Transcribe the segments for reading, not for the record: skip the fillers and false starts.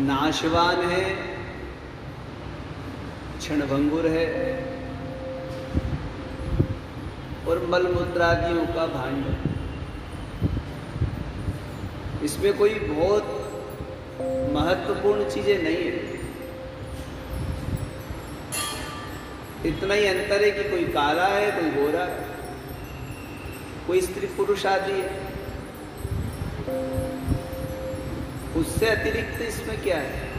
नाशवान है, क्षणभंगुर है और मलमूत्रादियों का भांड। इसमें कोई बहुत महत्वपूर्ण चीजें नहीं है। इतना ही अंतर है कि कोई काला है, कोई गोरा है, कोई स्त्री पुरुष आदि है। उससे अतिरिक्त इसमें क्या है?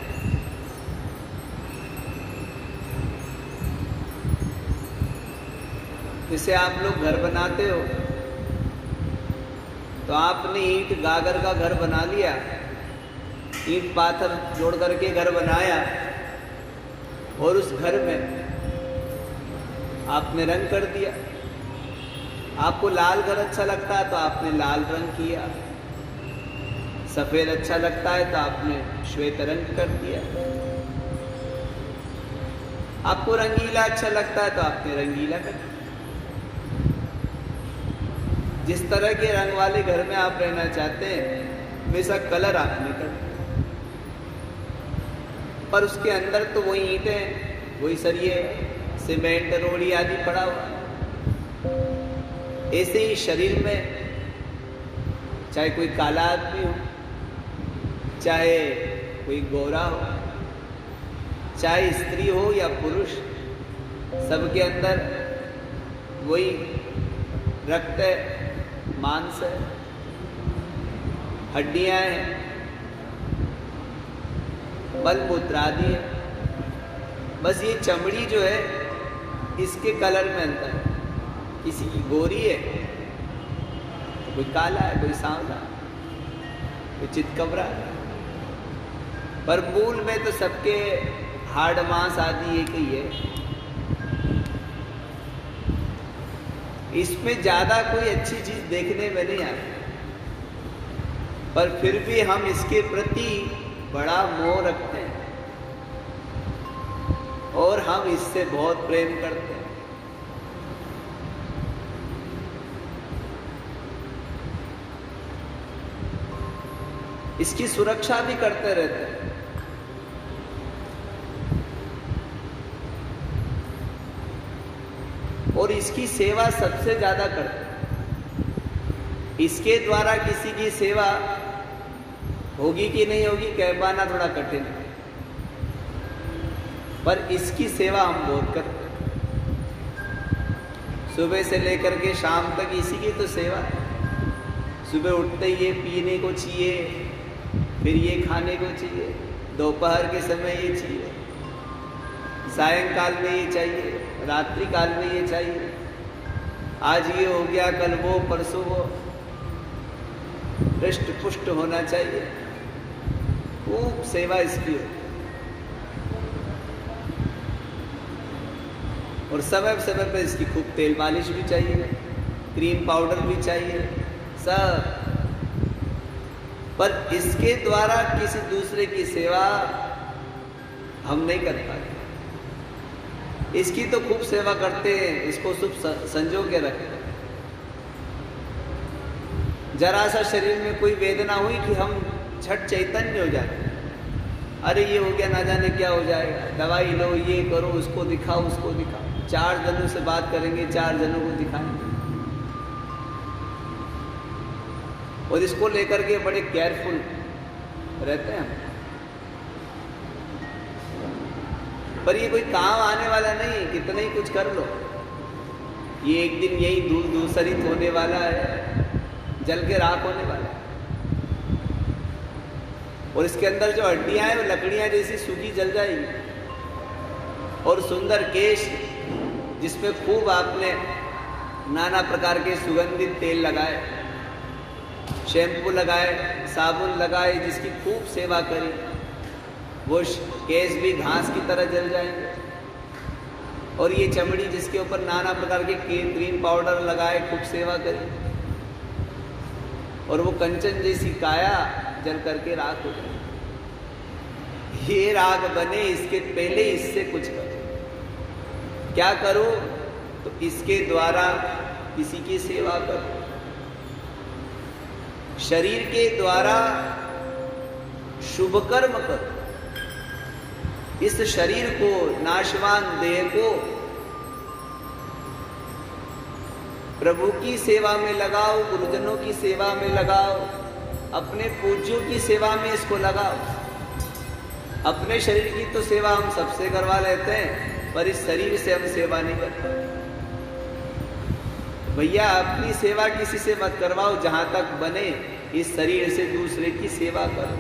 जैसे आप लोग घर बनाते हो तो आपने ईंट गागर का घर बना लिया, ईंट पाथर जोड़ करके घर बनाया और उस घर में आपने रंग कर दिया। आपको लाल घर अच्छा लगता है तो आपने लाल रंग किया, सफेद अच्छा लगता है तो आपने श्वेत रंग कर दिया, आपको रंगीला अच्छा लगता है तो आपने रंगीला कर दिया। जिस तरह के रंग वाले घर में आप रहना चाहते हैं वैसा कलर आपने कर दिया, पर उसके अंदर तो वही ईंटें, वही सरिये, सीमेंट, रोड़ी आदि पड़ा हुआ। ऐसे ही शरीर में चाहे कोई काला आदमी हो, चाहे कोई गोरा हो, चाहे स्त्री हो या पुरुष, सबके अंदर वही रक्त है, मांस है, हड्डियां हैं, मलमूत्र आदि है। बस ये चमड़ी जो है इसके कलर में अंतर है। किसी की गोरी है तो कोई काला है, कोई सांवला, कोई चितकबरा है, पर मूल में तो सबके हाड़ मांस आदि एक ही है। इसमें ज्यादा कोई अच्छी चीज देखने में नहीं आती, पर फिर भी हम इसके प्रति बड़ा मोह रखते हैं और हम इससे बहुत प्रेम करते हैं। इसकी सुरक्षा भी करते रहते हैं। और इसकी सेवा सबसे ज्यादा करते हैं। इसके द्वारा किसी की सेवा होगी कि नहीं होगी कह पाना थोड़ा कठिन है, पर इसकी सेवा हम बहुत करते हैं। सुबह से लेकर के शाम तक इसी की तो सेवा है। सुबह उठते ही ये पीने को चाहिए, फिर ये खाने को चाहिए, दोपहर के समय ये चाहिए, सायंकाल में ये चाहिए, रात्रि काल में ये चाहिए, आज ये हो गया, कल वो, परसों वो, हृष्ट पुष्ट होना चाहिए। खूब सेवा इसकी हो और समय समय पर इसकी खूब तेल मालिश भी चाहिए, क्रीम पाउडर भी चाहिए, सब। पर इसके द्वारा किसी दूसरे की सेवा हम नहीं कर पाते। इसकी तो खूब सेवा करते हैं, इसको शुभ संजो के रखते हैं। जरा सा शरीर में कोई वेदना हुई कि हम झट चैतन्य हो जाते हैं। अरे ये हो गया, ना जाने क्या हो जाएगा, दवाई लो, ये करो, उसको दिखाओ, उसको दिखाओ। 4 जनों से बात करेंगे, 4 जनों को दिखाएंगे और इसको लेकर के बड़े केयरफुल रहते हैं। पर ये कोई काम आने वाला नहीं, कितना ही कुछ कर लो, ये एक दिन यही धूसरित होने वाला है, जल के राख होने वाला है। और इसके अंदर जो हड्डियां हैं वो लकड़ियां जैसी सूखी जल जाएगी। और सुंदर केश जिसमें खूब आपने नाना प्रकार के सुगंधित तेल लगाए, शैम्पू लगाए, साबुन लगाए, जिसकी खूब सेवा करी, वो केस भी घास की तरह जल जाएंगे। और ये चमड़ी जिसके ऊपर नाना प्रकार के क्रीम पाउडर लगाए, खूब सेवा करी, और वो कंचन जैसी काया जल करके राख हो जाए। ये राग बने, इसके पहले इससे कुछ करो। क्या करो? तो इसके द्वारा किसी की सेवा करो। शरीर के द्वारा शुभ कर्म करो। इस शरीर को, नाशवान देह को प्रभु की सेवा में लगाओ, गुरुजनों की सेवा में लगाओ, अपने पूज्यों की सेवा में इसको लगाओ। अपने शरीर की तो सेवा हम सबसे करवा लेते हैं, पर इस शरीर से हम सेवा नहीं करते। भैया अपनी सेवा किसी से मत करवाओ, जहां तक बने इस शरीर से दूसरे की सेवा करो।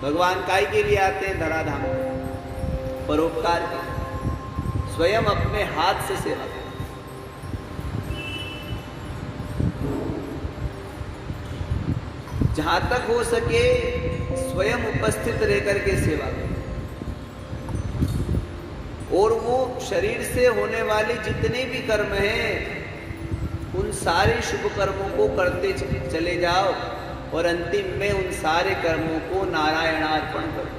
भगवान काय के लिए आते हैं धराधाम, परोपकार के, स्वयं अपने हाथ से सेवा करो। जहां तक हो सके स्वयं उपस्थित रह करके सेवा करो, और वो शरीर से होने वाले जितने भी कर्म हैं उन सारे शुभ कर्मों को करते चले जाओ, और अंतिम में उन सारे कर्मों को नारायणार्पण करो।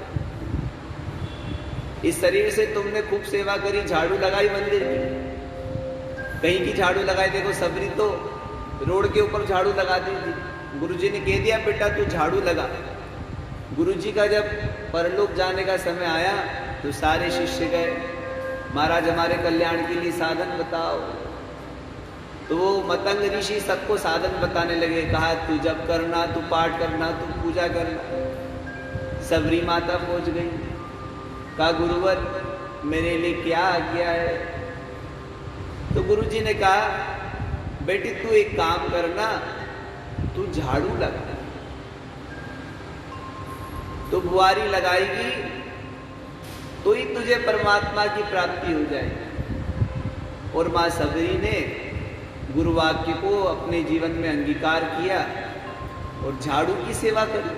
इस शरीर से तुमने खूब सेवा करी, झाड़ू लगाई मंदिर की, कहीं की झाड़ू लगाई। देखो सबरी तो रोड के ऊपर झाड़ू लगा दी थी, गुरुजी ने कह दिया बेटा तू झाड़ू लगा। गुरुजी का जब परलोक जाने का समय आया तो सारे शिष्य गए, महाराज हमारे कल्याण के लिए साधन बताओ। तो वो मतंग ऋषि सबको साधन बताने लगे, कहा तू जप करना, तू पाठ करना, तू पूजा करना। सबरी माता पहुंच गई, कहा गुरुवर मेरे लिए क्या आज्ञा है। तो गुरुजी ने कहा बेटी तू एक काम करना, तू झाड़ू लगा, तो बुआरी लगाएगी तो ही तुझे परमात्मा की प्राप्ति हो जाएगी। और मां सबरी ने गुरु वाक्य को अपने जीवन में अंगीकार किया और झाड़ू की सेवा करी।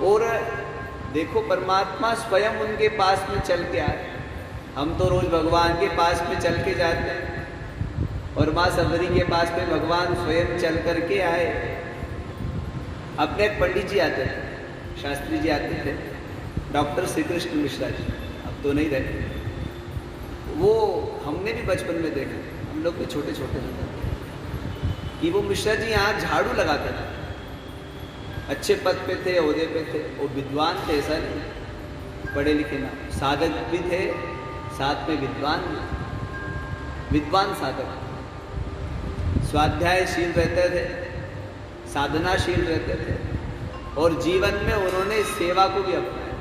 और देखो परमात्मा स्वयं उनके पास में चल के आए। हम तो रोज भगवान के पास में चल के जाते हैं, और मां सबरी के पास में भगवान स्वयं चल करके आए। अपने एक पंडित जी आते थे, शास्त्री जी आते थे, डॉक्टर श्री कृष्ण मिश्रा जी, अब तो नहीं रहे। वो हमने भी बचपन में देखा, हम लोग भी छोटे छोटे थे कि वो मिश्रा जी यहाँ झाड़ू लगाते थे। अच्छे पद पे थे, ओहदे पे थे, वो विद्वान थे, ऐसा नहीं, पढ़े लिखे ना, साधक भी थे, साथ में विद्वान भी, विद्वान साधक, स्वाध्यायशील रहते थे, साधनाशील रहते थे, और जीवन में उन्होंने सेवा को भी अपनाया,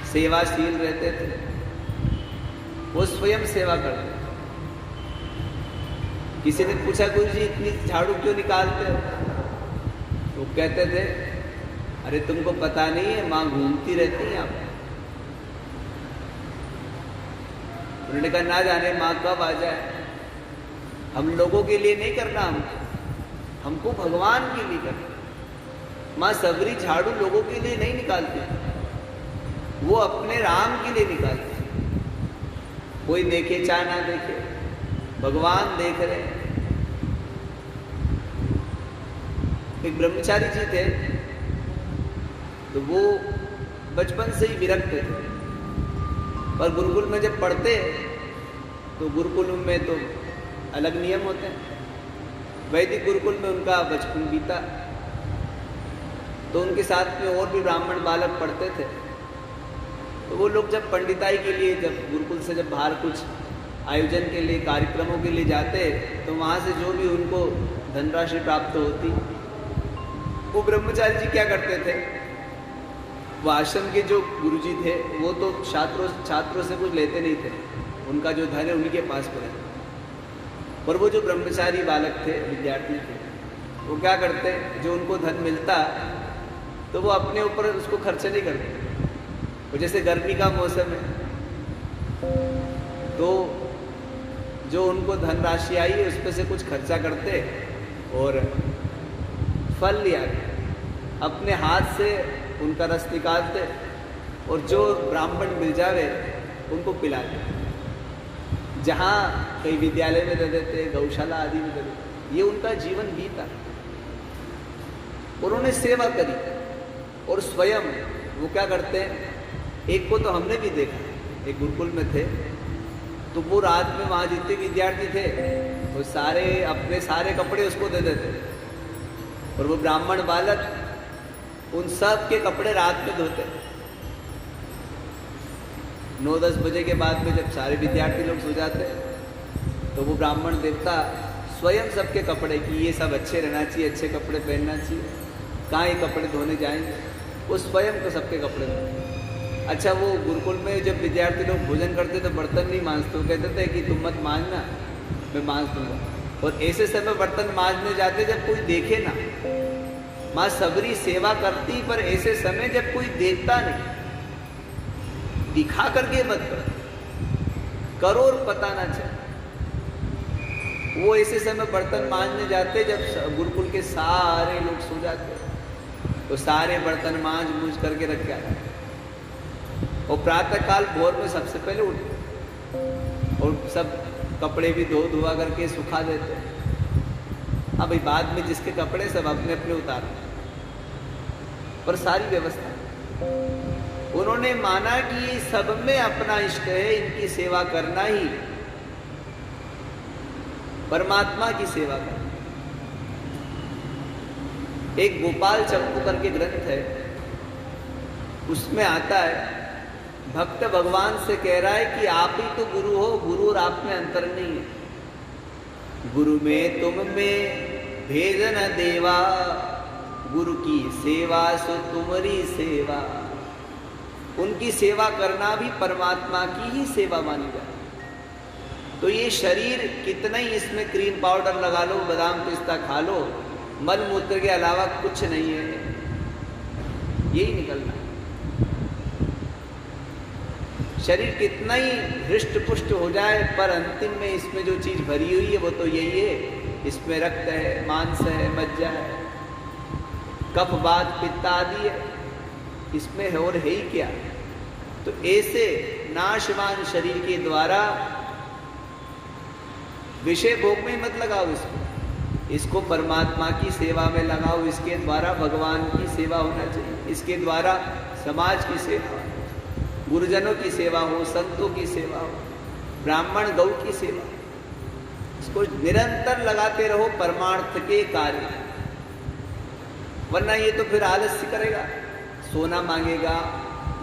सेवाशील रहते थे, वो स्वयं सेवा करते। किसी ने पूछा गुरु जी इतनी झाड़ू क्यों निकालते हो? वो कहते थे अरे तुमको पता नहीं है माँ घूमती रहती है यहाँ। उन्होंने कहा ना जाने माँ कब आ जाए, हम लोगों के लिए नहीं करना, हमको भगवान के लिए करना। माँ सबरी झाड़ू लोगों के लिए नहीं निकालती, वो अपने राम के लिए निकालती। कोई देखे चाहे ना देखे, भगवान देख रहे हैं। एक ब्रह्मचारी जी थे, तो वो बचपन से ही विरक्त थे, पर गुरुकुल में जब पढ़ते तो गुरुकुल में तो अलग नियम होते हैं। वैदिक गुरुकुल में उनका बचपन बीता, तो उनके साथ में और भी ब्राह्मण बालक पढ़ते थे। तो वो लोग जब पंडिताई के लिए, जब गुरुकुल से जब बाहर कुछ आयोजन के लिए, कार्यक्रमों के लिए जाते, तो वहाँ से जो भी उनको धनराशि प्राप्त होती, वो ब्रह्मचारी जी क्या करते थे, वो आश्रम के जो गुरुजी थे वो तो छात्रों से कुछ लेते नहीं थे, उनका जो धन है उन्हीं के पास पड़े। और वो जो ब्रह्मचारी बालक थे, विद्यार्थी थे, वो क्या करते, जो उनको धन मिलता तो वो अपने ऊपर उसको खर्च नहीं करते। वो जैसे गर्मी का मौसम है तो जो उनको धनराशि आई है उस पर से कुछ खर्चा करते, और फल लिया अपने हाथ से उनका रस निकालते, और जो ब्राह्मण मिल जावे उनको पिलाते। जहाँ कई विद्यालय में दे देते, गौशाला आदि में दे देते। ये उनका जीवन बीता, उन्होंने सेवा करी। और स्वयं वो क्या करते हैं, एक को तो हमने भी देखा, एक गुरुकुल में थे, तो वो रात में वहाँ जितने विद्यार्थी थे वो सारे अपने सारे कपड़े उसको दे देते, और वो ब्राह्मण बालक उन सब के कपड़े रात में धोते। 9-10 बजे के बाद में जब सारे विद्यार्थी लोग सो जाते तो वो ब्राह्मण देवता स्वयं सबके कपड़े की ये सब अच्छे रहना चाहिए, अच्छे कपड़े पहनना चाहिए, कहाँ ये कपड़े धोने जाएंगे, वो स्वयं तो सबके कपड़े धोते। अच्छा, वो गुरुकुल में जब विद्यार्थी लोग भोजन करते तो बर्तन नहीं मांजते, वो कहते थे कि तुम मत मांजना, मैं मांज दूंगा। और ऐसे समय बर्तन मांजने जाते जब कोई देखे ना। माँ सबरी सेवा करती, पर ऐसे समय जब कोई देखता नहीं, दिखा करके मत करो और पता ना चले। वो ऐसे समय बर्तन मांजने जाते जब गुरुकुल के सारे लोग सो जाते, तो सारे बर्तन मांज मूंज करके रख के आते। और प्रातःकाल भोर में सबसे पहले उठते और सब कपड़े भी धुआ करके सुखा देते। अब बाद में जिसके कपड़े सब अपने अपने उतारते, पर सारी व्यवस्था उन्होंने माना कि सब में अपना इष्ट है, इनकी सेवा करना ही परमात्मा की सेवा करना। एक गोपाल चंपू करके ग्रंथ है, उसमें आता है भक्त भगवान से कह रहा है कि आप ही तो गुरु हो, गुरु और आप में अंतर नहीं है। गुरु में तुम में भेद न देवा, गुरु की सेवा सो तुम्हारी सेवा। उनकी सेवा करना भी परमात्मा की ही सेवा मानी जाए। तो ये शरीर कितना ही इसमें क्रीम पाउडर लगा लो, बादाम पिस्ता खा लो, मल मूत्र के अलावा कुछ नहीं है, यही निकलना। शरीर कितना ही हृष्ट पुष्ट हो जाए, पर अंतिम में इसमें जो चीज भरी हुई है वो तो यही है। इसमें रक्त है, मांस है, मज्जा है, कफ वात पित्त आदि है, इसमें है और है ही क्या। तो ऐसे नाशवान शरीर के द्वारा विषय भोग में मत लगाओ इसको परमात्मा की सेवा में लगाओ। इसके द्वारा भगवान की सेवा होना चाहिए, इसके द्वारा समाज की सेवा, गुरुजनों की सेवा हो, संतों की सेवा हो, ब्राह्मण गौ की सेवा, इसको निरंतर लगाते रहो परमार्थ के कार्य। वरना ये तो फिर आलस्य करेगा, सोना मांगेगा,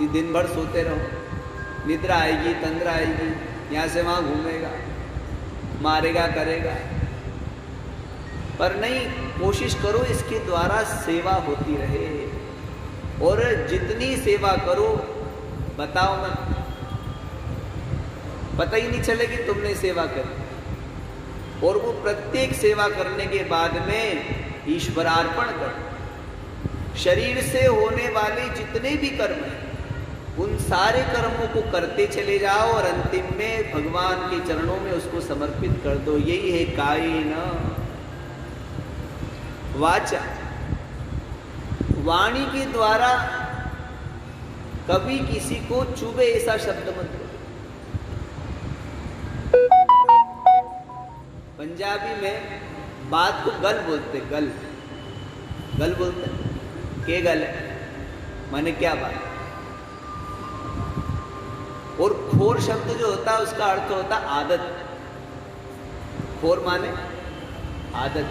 ये दिन भर सोते रहो, निद्रा आएगी, तंद्रा आएगी, यहाँ से वहाँ घूमेगा, मारेगा करेगा। पर नहीं, कोशिश करो इसके द्वारा सेवा होती रहे। और जितनी सेवा करो बताओ मत, पता ही नहीं चले कि तुमने सेवा करी। और वो प्रत्येक सेवा करने के बाद में ईश्वरार्पण कर। शरीर से होने वाले जितने भी कर्म हैं उन सारे कर्मों को करते चले जाओ और अंतिम में भगवान के चरणों में उसको समर्पित कर दो। यही है कायेन वाचा। वाणी के द्वारा कभी किसी को चुभे ऐसा शब्द मत बोलो। पंजाबी में बात को गल बोलते, गल गल बोलते, के गल है माने क्या बात। और खोर शब्द जो होता है उसका अर्थ होता है आदत। खोर माने आदत।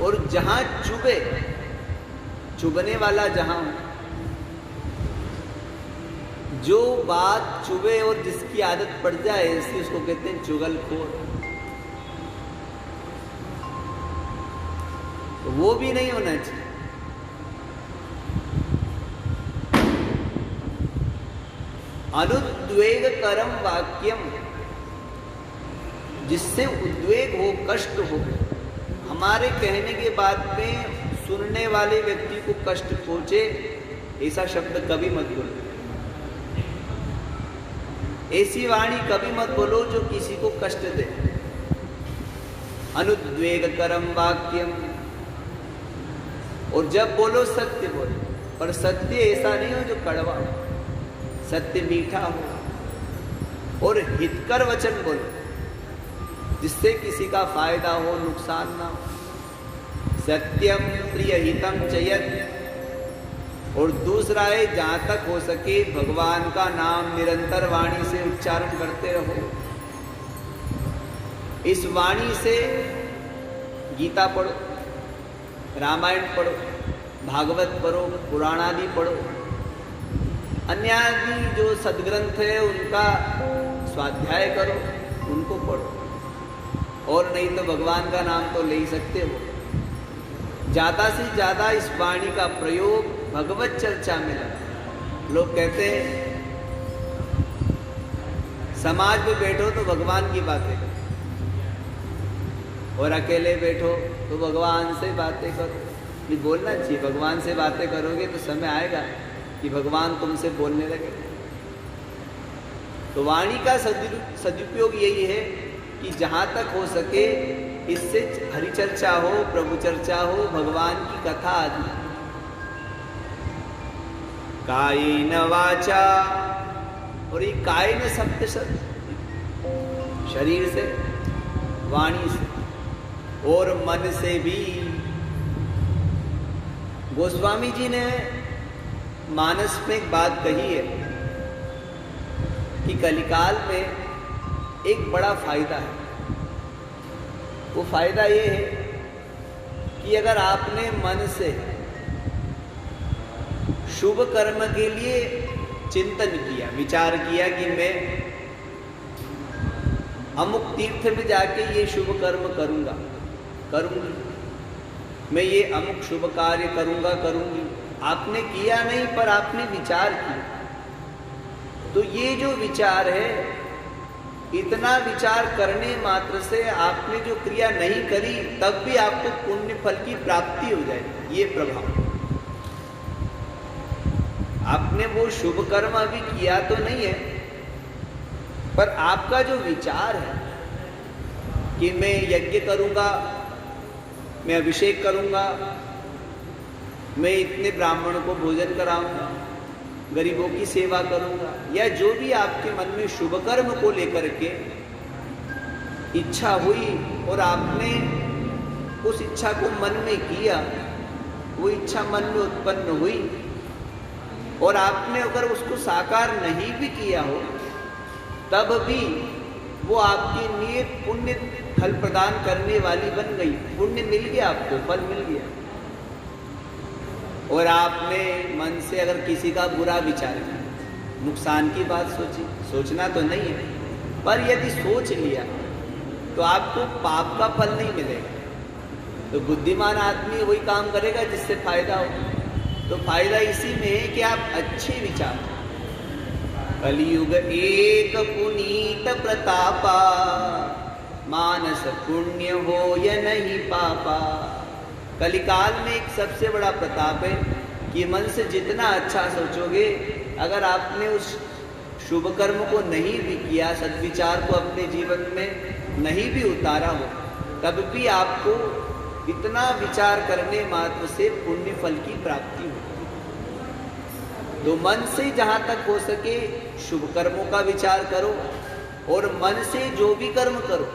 और जहां चुभे, चुभने वाला जहां हो, जो बात चुभे और जिसकी आदत पड़ जाए इसलिए उसको कहते हैं चुगलखोर। तो वो भी नहीं होना चाहिए। अनुद्वेग करम वाक्यम, जिससे उद्वेग हो, कष्ट हो, हमारे कहने के बाद में सुनने वाले व्यक्ति को कष्ट पहुंचे, ऐसा शब्द कभी मत बोलो। ऐसी वाणी कभी मत बोलो जो किसी को कष्ट दे। अनुद्वेग करम वाक्यम। और जब बोलो सत्य बोलो, पर सत्य ऐसा नहीं हो जो कड़वा हो, सत्य मीठा हो। और हितकर वचन बोलो जिससे किसी का फायदा हो, नुकसान ना हो। सत्यम प्रिय हितम चयत। और दूसरा है जहां तक हो सके भगवान का नाम निरंतर वाणी से उच्चारण करते रहो। इस वाणी से गीता पढ़ो, रामायण पढ़ो, भागवत पढ़ो, पुराण आदि पढ़ो, अन्य आदि जो सदग्रंथ है उनका स्वाध्याय करो, उनको पढ़ो। और नहीं तो भगवान का नाम तो ले ही सकते हो। ज़्यादा से ज़्यादा इस वाणी का प्रयोग भगवत चर्चा में लगा। लोग कहते हैं समाज में बैठो तो भगवान की बातें करो, और अकेले बैठो तो भगवान से बातें करो। ये बोलना चाहिए, भगवान से बातें करोगे तो समय आएगा कि भगवान तुमसे बोलने लगे। तो वाणी का सदुपयोग यही है कि जहाँ तक हो सके इससे हरि चर्चा हो, प्रभु चर्चा हो, भगवान की कथा आदि। कायेन वाचा, और ये कायेन सत्य शरीर से, वाणी से, और मन से भी। गोस्वामी जी ने मानस में एक बात कही है कि कलिकाल में एक बड़ा फायदा है। वो फायदा ये है कि अगर आपने मन से शुभ कर्म के लिए चिंतन किया, विचार किया कि मैं अमुक तीर्थ में जाके ये शुभ कर्म करूंगा, करूंगी, मैं ये अमुक शुभ कार्य करूंगा, करूंगी, आपने किया नहीं पर आपने विचार किया, तो ये जो विचार है, इतना विचार करने मात्र से आपने जो क्रिया नहीं करी तब भी आपको पुण्य फल की प्राप्ति हो जाएगी। ये प्रभाव, आपने वो शुभ कर्म अभी किया तो नहीं है, पर आपका जो विचार है कि मैं यज्ञ करूंगा, मैं अभिषेक करूंगा, मैं इतने ब्राह्मणों को भोजन कराऊंगा, गरीबों की सेवा करूंगा, या जो भी आपके मन में शुभ कर्म को लेकर के इच्छा हुई और आपने उस इच्छा को मन में किया, वो इच्छा मन में उत्पन्न हुई और आपने अगर उसको साकार नहीं भी किया हो तब भी वो आपके लिए पुण्य फल प्रदान करने वाली बन गई। पुण्य मिल गया, आपको फल मिल गया। और आपने मन से अगर किसी का बुरा विचार किया, नुकसान की बात सोची, सोचना तो नहीं है, पर यदि सोच लिया तो आपको पाप का फल नहीं मिलेगा। तो बुद्धिमान आदमी वही काम करेगा जिससे फायदा हो। तो फायदा इसी में है कि आप अच्छे विचार। कलियुग एक पुनीत प्रतापा, मानस पुण्य हो या नहीं पापा। कलिकाल में एक सबसे बड़ा प्रताप है कि मन से जितना अच्छा सोचोगे, अगर आपने उस शुभ कर्म को नहीं भी किया, सद्विचार को अपने जीवन में नहीं भी उतारा हो, तब भी आपको इतना विचार करने मात्र से पुण्य फल की प्राप्ति हो। तो मन से जहाँ तक हो सके शुभ कर्मों का विचार करो, और मन से जो भी कर्म करो,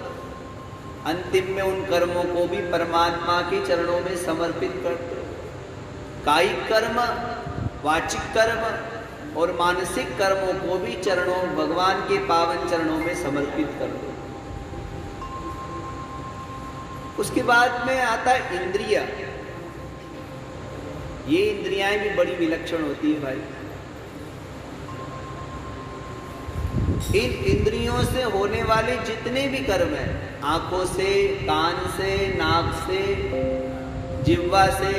अंतिम में उन कर्मों को भी परमात्मा के चरणों में समर्पित कर दो। कायिक कर्म, वाचिक कर्म और मानसिक कर्मों को भी चरणों, भगवान के पावन चरणों में समर्पित कर दो। उसके बाद में आता है इंद्रिय। ये इंद्रियां भी बड़ी विलक्षण होती है भाई। इन इंद्रियों से होने वाले जितने भी कर्म हैं, आंखों से, कान से, नाक से, जिह्वा से,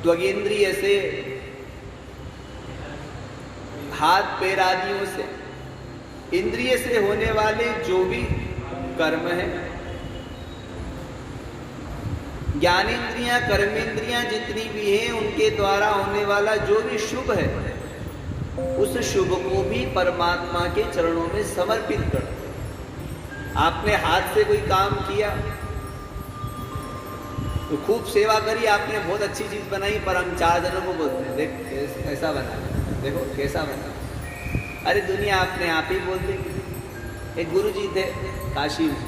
त्वगेंद्रिय से, हाथ पैर आदियों से, इंद्रिय से होने वाले जो भी कर्म है, ज्ञानेंद्रियां, कर्मेंद्रियां जितनी भी हैं, उनके द्वारा होने वाला जो भी शुभ है, उस शुभ को भी परमात्मा के चरणों में समर्पित कर दो। आपने हाथ से कोई काम किया तो खूब सेवा करी, आपने बहुत अच्छी चीज बनाई, पर हम 4 जनों को बोलते हैं, देख कैसा बना, देखो कैसा बना। अरे दुनिया अपने आप ही बोल देगी। एक गुरु जी थे काशी में,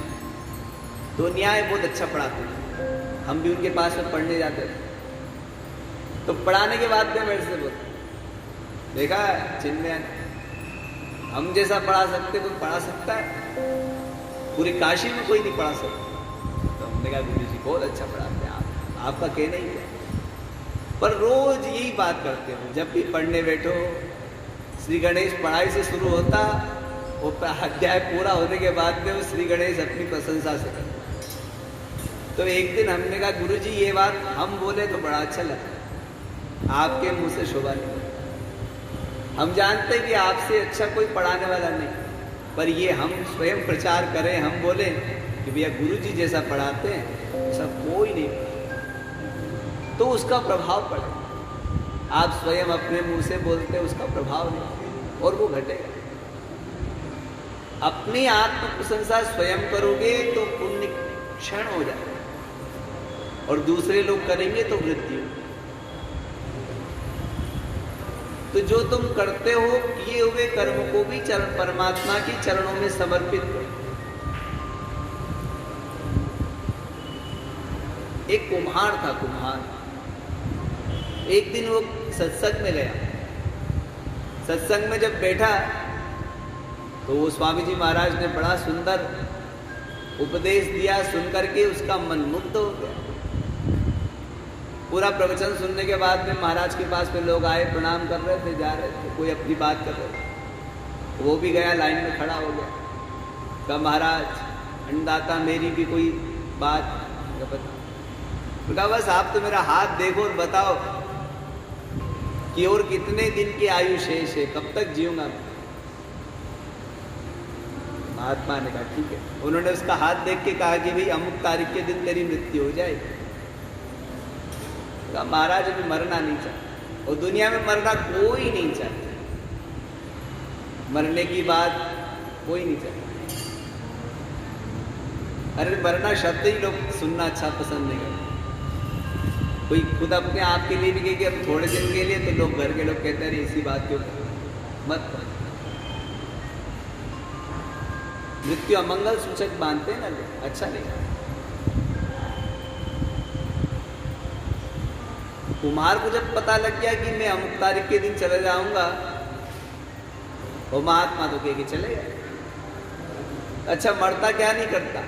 तो न्याय बहुत अच्छा पढ़ाते थे, हम भी उनके पास में पढ़ने जाते थे। तो पढ़ाने के बाद में मेरे से बोलते, देखा चिन्मय, हम जैसा पढ़ा सकते कोई पढ़ा सकता है? पूरी काशी में कोई नहीं पढ़ा सकता। तो हमने कहा गुरु जी बहुत अच्छा पढ़ाते हैं आप, आपका कहना ही है। पर रोज यही बात करते हो, जब भी पढ़ने बैठो श्री गणेश पढ़ाई से शुरू होता, वो अध्याय पूरा होने के बाद में वो श्री गणेश अपनी प्रशंसा से करते। तो एक दिन हमने कहा गुरु जी ये बात हम बोले तो बड़ा अच्छा लगा, आपके मुंह से शोभा नहीं। हम जानते हैं कि आपसे अच्छा कोई पढ़ाने वाला नहीं, पर ये हम स्वयं प्रचार करें, हम बोले कि भैया गुरु जी जैसा पढ़ाते हैं ऐसा कोई नहीं, तो उसका प्रभाव पड़े। आप स्वयं अपने मुंह से बोलते हैं, उसका प्रभाव नहीं और वो घटेगा। अपनी आत्म प्रशंसा स्वयं करोगे तो पुण्य क्षण हो जाएगा, और दूसरे लोग करेंगे तो वृद्धि। तो जो तुम करते हो किए हुए कर्म को भी परमात्मा के चरणों में समर्पित करो। एक कुम्हार था, कुम्हार एक दिन वो सत्संग में गया। सत्संग में जब बैठा तो वो स्वामी जी महाराज ने बड़ा सुंदर उपदेश दिया, सुनकर के उसका मन मुग्ध हो गया। पूरा प्रवचन सुनने के बाद में महाराज के पास में लोग आए, प्रणाम कर रहे थे, जा रहे थे, कोई अपनी बात कर रहे थे। वो भी गया, लाइन में खड़ा हो गया, कहा महाराज अन्नदाता मेरी भी कोई बात बता। कहा बस आप तो मेरा हाथ देखो और बताओ कि और कितने दिन की आयु शेष है, कब तक जीऊंगा। महात्मा ने कहा ठीक है। उन्होंने उसका हाथ देख के कहा कि भाई अमुक तारीख के दिन तेरी मृत्यु हो जाएगी। कहा महाराज अभी मरना नहीं चाहता, और दुनिया में मरना कोई नहीं चाहता, मरने की बात कोई नहीं चाहता। अरे मरना शब्द ही लोग सुनना अच्छा पसंद नहीं करते। कोई खुद अपने आप के लिए भी कहे कि अब थोड़े दिन के लिए, तो लोग घर के लोग कहते हैं इसी बात क्यों मत कर। मृत्यु अमंगल सूचक मानते हैं ना लोग, अच्छा नहीं। कुम्हार को जब पता लग गया कि मैं अमुक तारीख के दिन चले जाऊंगा, वो महात्मा तो कह के चले गए। अच्छा मरता क्या नहीं करता,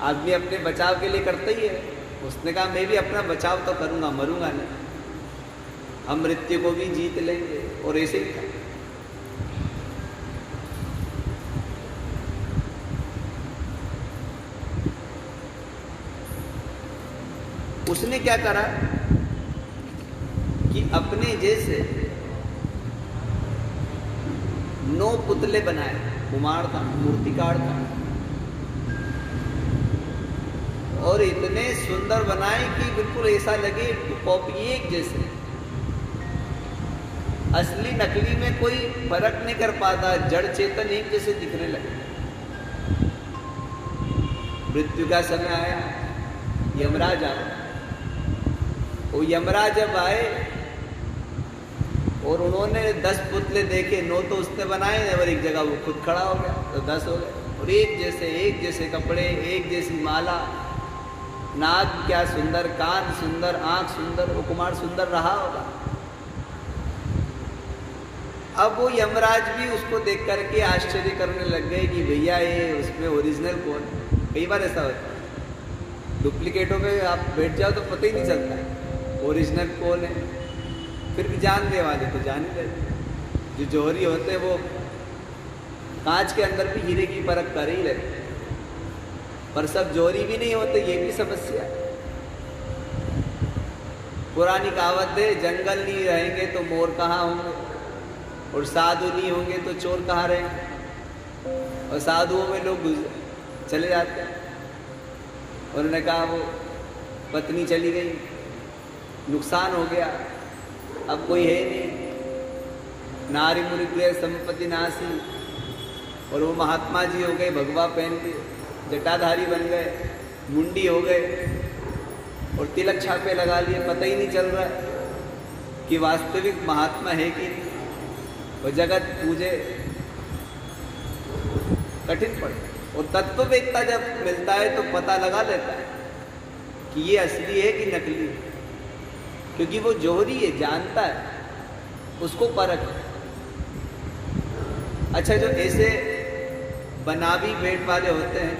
आदमी अपने बचाव के लिए करता ही है। उसने कहा मैं भी अपना बचाव तो करूंगा, मरूंगा नहीं, हम मृत्यु को भी जीत लेंगे। और ऐसे ही था। उसने क्या करा कि अपने जैसे 9 पुतले बनाए। कुम्हार था, मूर्तिकार था, और इतने सुंदर बनाए कि बिल्कुल ऐसा लगे कॉपी एक जैसे। असली नकली में कोई फर्क नहीं कर पाता, जड़ चेतन एक जैसे दिखने लगे। मृत्यु का समय आया, यमराज आया। वो यमराज जब आए और उन्होंने 10 पुतले देखे, 9 तो उसने बनाए और एक जगह वो खुद खड़ा हो गया, तो 10 हो गए। और एक जैसे कपड़े, एक जैसी माला, नाक क्या सुंदर, कान सुंदर, आंख सुंदर। वो कुमार सुंदर रहा होगा। अब वो यमराज भी उसको देख करके आश्चर्य करने लग गए कि भैया ये उसमें ओरिजिनल कौन। कई बार ऐसा होता है, डुप्लीकेटों में आप बैठ जाओ तो पता ही नहीं चलता ओरिजिनल कौन है। फिर भी जानने वाले तो जान ही लेते। जो जौहरी होते हैं वो कांच के अंदर भी हीरे की परख कर ही लेते, पर सब जौहरी भी नहीं होते, ये भी समस्या है। पुरानी कहावत है, जंगल नहीं रहेंगे तो मोर कहाँ होंगे, और साधु नहीं होंगे तो चोर कहाँ रहेंगे। और साधुओं में लोग चले जाते हैं। उन्होंने कहा वो पत्नी चली गई, नुकसान हो गया, अब कोई है नहीं, नारी मुनि संपत्ति नासी। और वो महात्मा जी हो गए, भगवा पहन के जटाधारी बन गए, मुंडी हो गए, और तिलक छापे लगा लिए। पता ही नहीं चल रहा कि वास्तविक महात्मा है कि नहीं। वो जगत पूजे, कठिन पड़ता। और तत्ववेत्ता जब मिलता है तो पता लगा लेता है कि ये असली है कि नकली है, क्योंकि वो जौहरी है, जानता है, उसको परख है। अच्छा जो ऐसे बनावी भेष वाले होते हैं,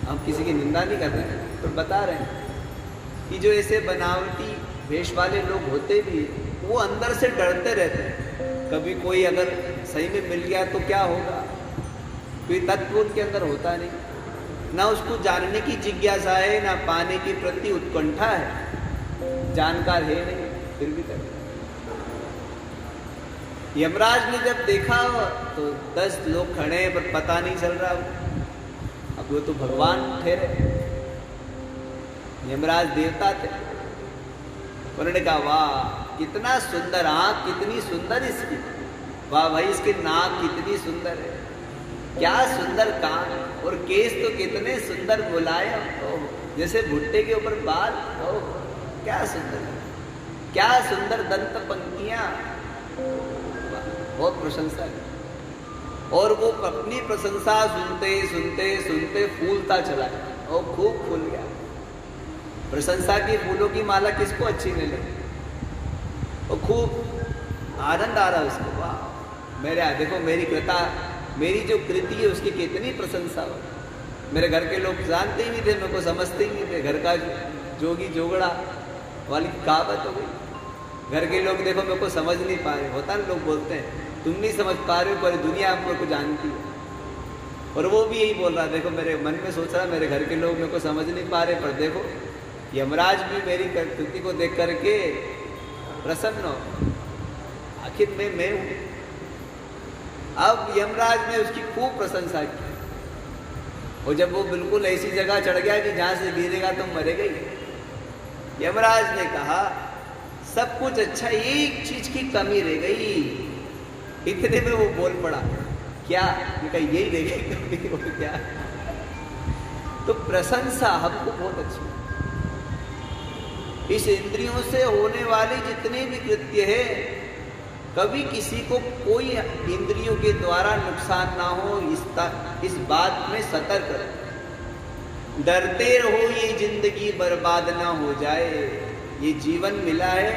हम किसी की निंदा नहीं कर रहे हैं, तो बता रहे हैं कि जो ऐसे बनावटी भेष वाले लोग होते भी वो अंदर से डरते रहते हैं। कभी कोई अगर सही में मिल गया तो क्या होगा, कोई तत्व उनके अंदर होता नहीं, ना उसको जानने की जिज्ञासा है, ना पाने की प्रति उत्कंठा है, जानकार है नहीं, फिर भी करते। यमराज ने जब देखा तो 10 लोग खड़े हैं पर पता नहीं चल रहा, अब वो तो भगवान ठहरे, यमराज देवता थे। उन्होंने कहा वाह कितना सुंदर आंख, कितनी सुंदर इसकी, वाह भाई इसके नाक कितनी सुंदर है, क्या सुंदर कान, और केस तो कितने सुंदर मुलायम, जैसे भुट्टे के ऊपर बाल, क्या सुंदर, क्या सुंदर दंत पंक्तियां, बहुत प्रशंसा है। और वो अपनी प्रशंसा सुनते सुनते सुनते फूलता चला गया और खूब फूल गया। प्रशंसा की फूलों की माला किसको अच्छी नहीं लगी, और खूब आनंद आ रहा उसको, वाह मेरे देखो मेरी कृता, मेरी जो कृति है उसकी कितनी प्रशंसा हो। मेरे घर के लोग जानते ही नहीं थे, मेरे को समझते ही नहीं थे, घर का जोगी जोगड़ा वाली कहावत हो गई। घर के लोग देखो मेरे को समझ नहीं पा रहे, होता ना, लोग बोलते हैं तुम नहीं समझ पा रहे हो पर दुनिया आप मेरे को जानती है। और वो भी यही बोल रहा, देखो मेरे मन में सोच रहा मेरे घर के लोग मेरे को समझ नहीं पा रहे, पर देखो यमराज भी मेरी कृति को देख करके प्रसन्न हो, आखिर मैं हूं। अब यमराज ने उसकी खूब प्रशंसा की, और जब वो बिल्कुल ऐसी जगह चढ़ गया कि जहां से गिरेगा तो मरेगा ही, यमराज ने कहा सब कुछ अच्छा, एक चीज की कमी रह गई। इतने में वो बोल पड़ा, क्या? यही रह गई कमी, वो क्या? तो प्रशंसा हमको बहुत अच्छी, इस इंद्रियों से होने वाले जितने भी कृत्य है, कभी किसी को कोई इंद्रियों के द्वारा नुकसान ना हो, इस बात में सतर्क रहो। डरते रहो ये जिंदगी बर्बाद ना हो जाए, ये जीवन मिला है,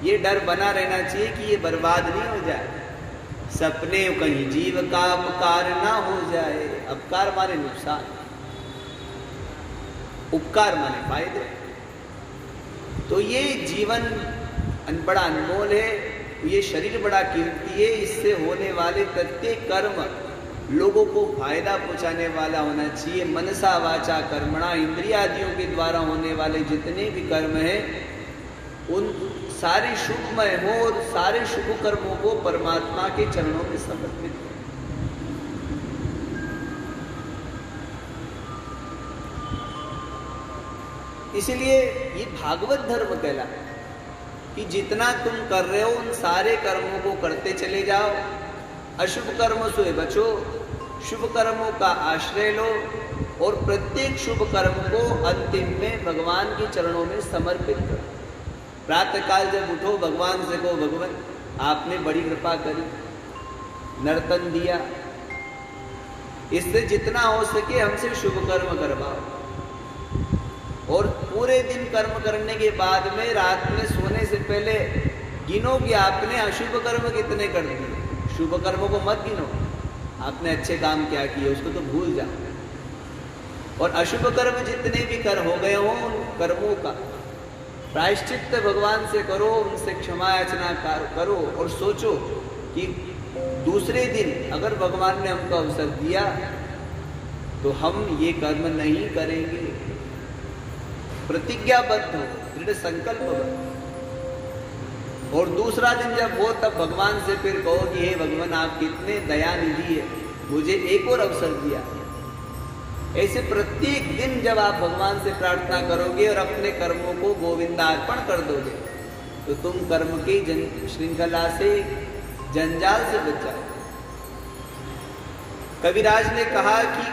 ये डर बना रहना चाहिए कि ये बर्बाद नहीं हो जाए। सपने कहीं जीव का अपकार ना हो जाए, अपकार माने नुकसान, उपकार माने फायदे। तो ये जीवन बड़ा अनमोल है, ये शरीर बड़ा कीमती है, इससे होने वाले प्रत्येक कर्म लोगों को फायदा पहुंचाने वाला होना चाहिए। मनसा वाचा कर्मणा, इंद्रियादियों के द्वारा होने वाले जितने भी कर्म हैं उन सारे शुभमय हो, और सारे शुभ कर्मों को परमात्मा के चरणों में समर्पित हो। इसलिए ये भागवत धर्म कहलाता है कि जितना तुम कर रहे हो उन सारे कर्मों को करते चले जाओ, अशुभ कर्मों से बचो, शुभ कर्मों का आश्रय लो, और प्रत्येक शुभ कर्म को अंतिम में भगवान के चरणों में समर्पित करो। प्रातः काल जब उठो भगवान से कहो, भगवान आपने बड़ी कृपा करी, नर्तन दिया, इससे जितना हो सके हमसे शुभ कर्म करवाओ। और पूरे दिन कर्म करने के बाद में रात में सोने से पहले गिनो कि आपने अशुभ कर्म कितने कर दिए। शुभ कर्मों को मत गिनो, आपने अच्छे काम क्या किए उसको तो भूल जाओ। और अशुभ कर्म जितने भी कर हो गए हों उन कर्मों का प्रायश्चित्त भगवान से करो, उनसे क्षमा याचना करो, और सोचो कि दूसरे दिन अगर भगवान ने हमको अवसर दिया तो हम ये कर्म नहीं करेंगे। प्रतिज्ञाबद्ध हो, दृढ़ संकल्प हो। और दूसरा दिन जब हो तब भगवान से फिर कहो कि हे भगवान आप कितने दयानिधि है, मुझे एक और अवसर दिया। ऐसे प्रत्येक दिन जब आप भगवान से प्रार्थना करोगे और अपने कर्मों को गोविंदार्पण कर दोगे तो तुम कर्म की श्रृंखला से, जंजाल से बच जाओ। कविराज ने कहा कि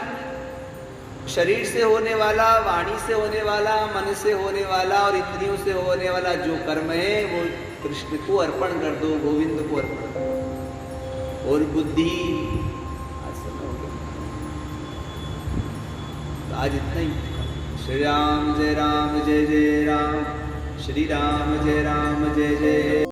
शरीर से होने वाला, वाणी से होने वाला, मन से होने वाला और इंद्रियों से होने वाला जो कर्म है वो कृष्ण को अर्पण कर दो, गोविंद को अर्पण कर दो। और बुद्धि आज इतना ही। श्री राम जय जय राम, श्री राम जय जय